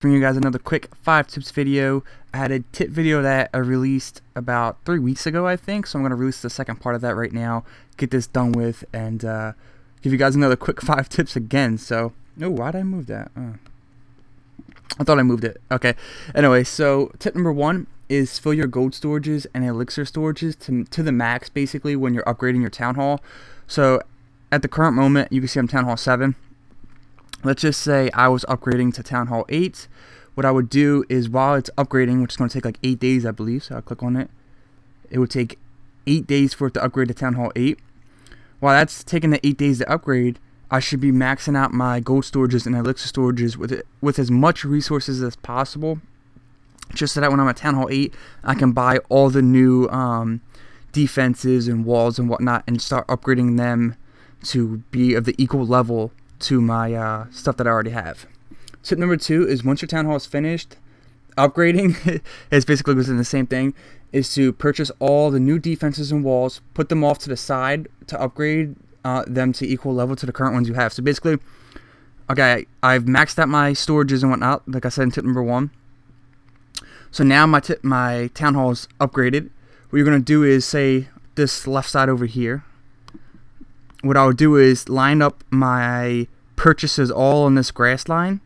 Bring you guys another quick 5 tips video. I had a tip video that I released about 3 weeks ago, I think, so I'm going to release the second part of that right now, get this done with, and give you guys another quick 5 tips again. So, oh, why did I move that? I thought I moved it. Okay, anyway, so tip number 1 is fill your gold storages and elixir storages to the max, basically, when you're upgrading your town hall. So at the current moment, you can see I'm town hall 7. Let's just say I was upgrading to Town Hall 8. What I would do is, while it's upgrading, which is going to take like 8 days, I believe, so I'll click on it. It would take 8 days for it to upgrade to Town Hall 8. While that's taking the 8 days to upgrade, I should be maxing out my gold storages and elixir storages with as much resources as possible, just so that when I'm at Town Hall 8, I can buy all the new defenses and walls and whatnot and start upgrading them to be of the equal level to my stuff that I already have. Tip number 2 is, once your town hall is finished upgrading, it's basically within the same thing, is to purchase all the new defenses and walls, put them off to the side to upgrade them to equal level to the current ones you have. So basically, okay, I've maxed out my storages and whatnot, like I said in tip number 1. So now my town hall is upgraded. What you're going to do is, say, this left side over here, what I would do is line up my purchases all on this grass line.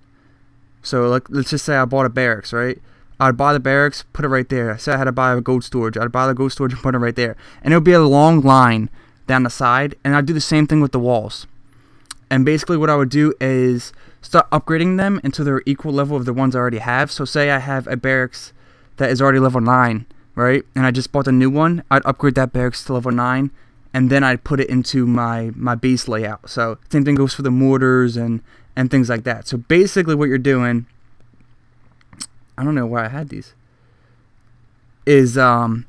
So let's just say I bought a barracks, right? I'd buy the barracks, put it right there. Say I had to buy a gold storage. I'd buy the gold storage and put it right there. And it would be a long line down the side. And I'd do the same thing with the walls. And basically what I would do is start upgrading them until they're equal level of the ones I already have. So say I have a barracks that is already level 9, right? And I just bought a new one. I'd upgrade that barracks to level 9. And then I'd put it into my base layout. So same thing goes for the mortars and things like that. So basically what you're doing, I don't know why I had these, is buying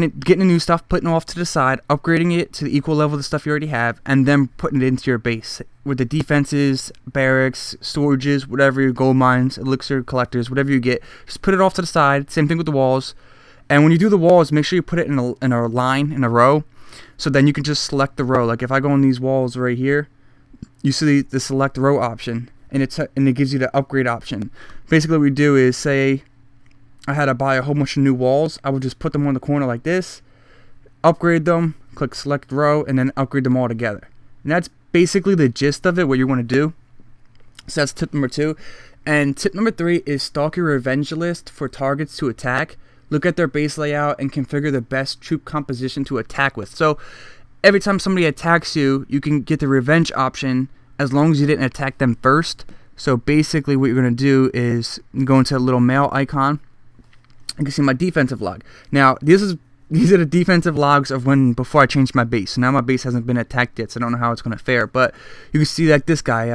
it, getting the new stuff, putting it off to the side, upgrading it to the equal level of the stuff you already have, and then putting it into your base with the defenses, barracks, storages, whatever, your gold mines, elixir collectors, whatever you get. Just put it off to the side. Same thing with the walls. And when you do the walls, make sure you put it in a line, in a row. So then you can just select the row. Like if I go on these walls right here, you see the select row option, and it gives you the upgrade option. Basically what we do is, say I had to buy a whole bunch of new walls, I would just put them on the corner like this, upgrade them, click select row, and then upgrade them all together. And that's basically the gist of it, what you want to do. So that's tip number 2. And tip number 3 is stalk your revenge list for targets to attack. Look at their base layout and configure the best troop composition to attack with. So every time somebody attacks you, you can get the revenge option as long as you didn't attack them first. So basically what you're going to do is go into a little mail icon. You can see my defensive log. Now these are the defensive logs of before I changed my base. So now my base hasn't been attacked yet, so I don't know how it's going to fare. But you can see that this guy,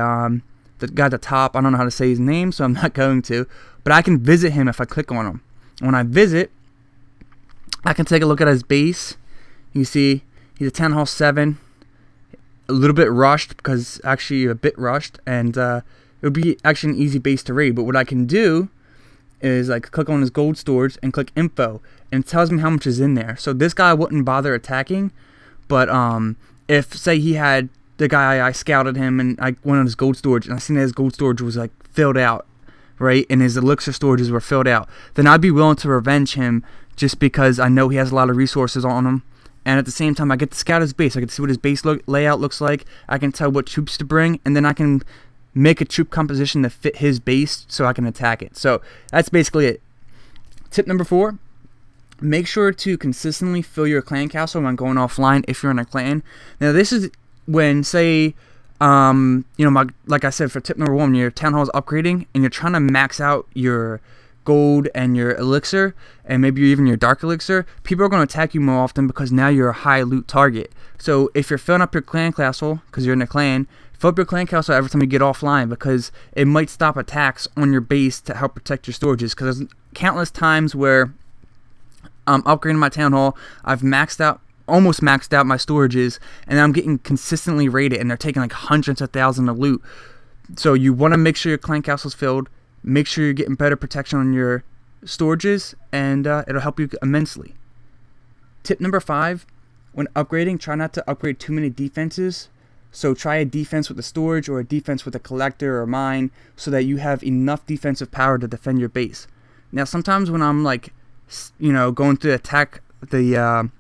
the guy at the top, I don't know how to say his name, so I'm not going to. But I can visit him if I click on him. When I visit, I can take a look at his base. You see he's a Town Hall 7, a little bit rushed, because actually a bit rushed, and it would be actually an easy base to raid. But what I can do is like click on his gold storage and click info, and it tells me how much is in there. So this guy wouldn't bother attacking, but if say he had the guy, I scouted him and I went on his gold storage and I seen that his gold storage was like filled out, right, and his elixir storages were filled out, then I'd be willing to revenge him, just because I know he has a lot of resources on him. And at the same time, I get to scout his base. I get to see what his base layout looks like. I can tell what troops to bring, and then I can make a troop composition to fit his base so I can attack it. So that's basically it. Tip number 4, make sure to consistently fill your clan castle when going offline if you're in a clan. Now this is when, say, like I said, for tip number 1, your town hall is upgrading and you're trying to max out your gold and your elixir, and maybe even your dark elixir, people are going to attack you more often because now you're a high loot target. So if you're filling up your clan castle because you're in a clan, fill up your clan castle every time you get offline, because it might stop attacks on your base to help protect your storages. Because there's countless times where I'm upgrading my town hall, I've almost maxed out my storages, and I'm getting consistently raided, and they're taking like hundreds of thousands of loot. So you want to make sure your clan castle is filled. Make sure you're getting better protection on your storages, and it'll help you immensely. Tip number 5, when upgrading, try not to upgrade too many defenses. So try a defense with a storage or a defense with a collector or mine, so that you have enough defensive power to defend your base. Now sometimes when I'm like, going to attack the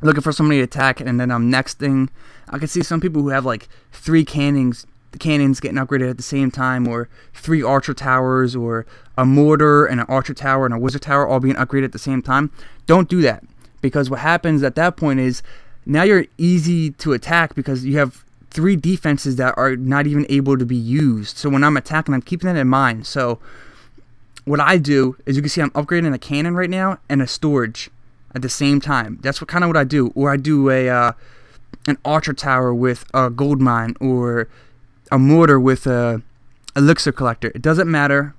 looking for somebody to attack, and then I'm nexting, I can see some people who have like 3 cannons getting upgraded at the same time, or 3 archer towers, or a mortar and an archer tower and a wizard tower all being upgraded at the same time. Don't do that, because what happens at that point is now you're easy to attack because you have 3 defenses that are not even able to be used. So when I'm attacking, I'm keeping that in mind. So what I do is, you can see I'm upgrading a cannon right now and a storage at the same time. That's what I do. Or I do an archer tower with a gold mine, or a mortar with a elixir collector. It doesn't matter.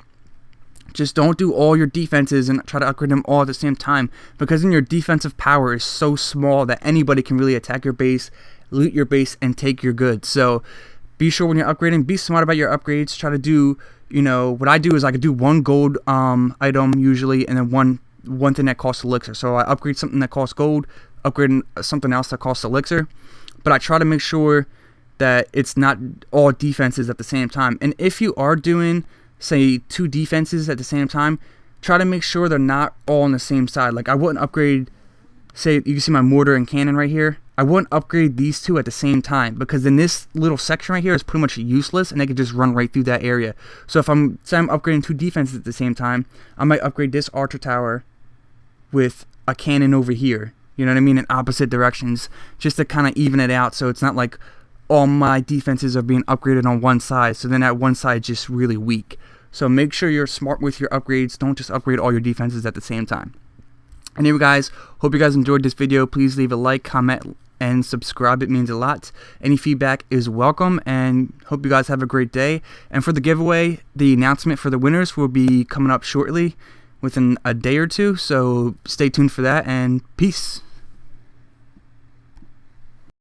Just don't do all your defenses and try to upgrade them all at the same time, because then your defensive power is so small that anybody can really attack your base, loot your base, and take your goods. So be sure when you're upgrading, be smart about your upgrades. Try to do, what I do is I could do 1 gold item usually, and then one thing that costs elixir. So I upgrade something that costs gold, upgrade something else that costs elixir, but I try to make sure that it's not all defenses at the same time. And if you are doing, say, 2 defenses at the same time, try to make sure they're not all on the same side. Like, I wouldn't upgrade, say, you can see my mortar and cannon right here. I wouldn't upgrade these 2 at the same time, because then this little section right here is pretty much useless, and they could just run right through that area. So if I'm upgrading 2 defenses at the same time, I might upgrade this archer tower with a cannon over here, you know what I mean, in opposite directions, just to kind of even it out, so it's not like all my defenses are being upgraded on one side, so then that one side is just really weak. So make sure you're smart with your upgrades. Don't just upgrade all your defenses at the same time. Anyway guys, hope you guys enjoyed this video. Please leave a like, comment, and subscribe. It means a lot. Any feedback is welcome, and hope you guys have a great day. And for the giveaway, the announcement for the winners will be coming up shortly, within a day or 2, so stay tuned for that, and peace.